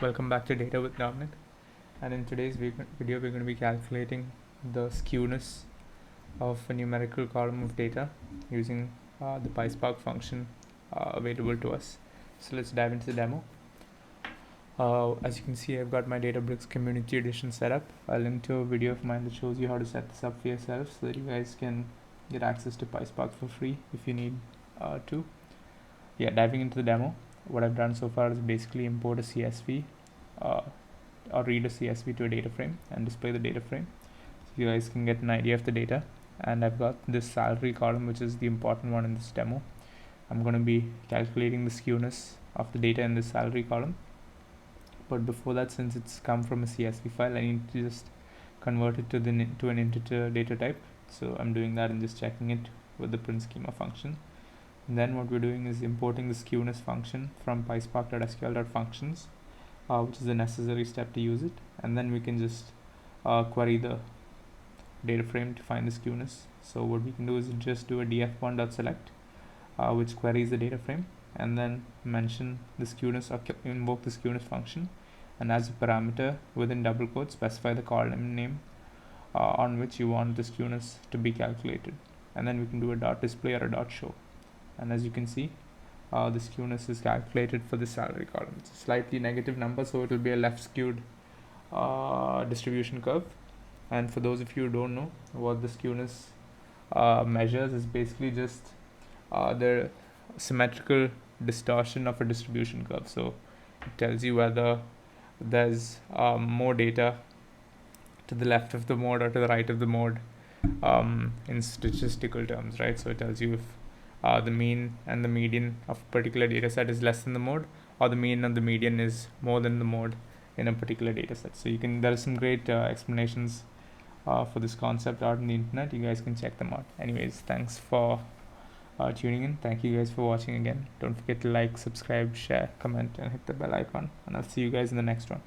Welcome back to Data with Dominic, and in today's video we're going to be calculating the skewness of a numerical column of data using the PySpark function available to us. So let's dive into the demo. As you can see, I've got my Databricks Community Edition set up. I'll link to a video of mine that shows you how to set this up for yourself so that you guys can get access to PySpark for free if you need to. Diving into the demo, what I've done so far is basically import a CSV or read a CSV to a data frame and display the data frame so you guys can get an idea of the data. And I've got this salary column, which is the important one in this demo. I'm going to be calculating the skewness of the data in this salary column, but before that, since it's come from a CSV file, I need to just convert it to an integer data type. So I'm doing that and just checking it with the print schema function. And then what we're doing is importing the skewness function from PySpark.sql.functions, which is a necessary step to use it. And then we can just query the data frame to find the skewness. So what we can do is just do a df1.select, which queries the data frame, and then mention the skewness or invoke the skewness function. And as a parameter within double quotes, specify the column name on which you want the skewness to be calculated. And then we can do a dot display or a dot show. And as you can see, the skewness is calculated for the salary column. It's a slightly negative number, so it will be a left skewed distribution curve. And for those of you who don't know what the skewness measures, is basically just the symmetrical distortion of a distribution curve. So it tells you whether there's more data to the left of the mode or to the right of the mode in statistical terms, right? So it tells you if the mean and the median of a particular data set is less than the mode, or the mean and the median is more than the mode in a particular data set. So there are some great explanations for this concept out on the internet. You guys can check them out. Anyways, thanks for tuning in. Thank you guys for watching again. Don't forget to like, subscribe, share, comment, and hit the bell icon. And I'll see you guys in the next one.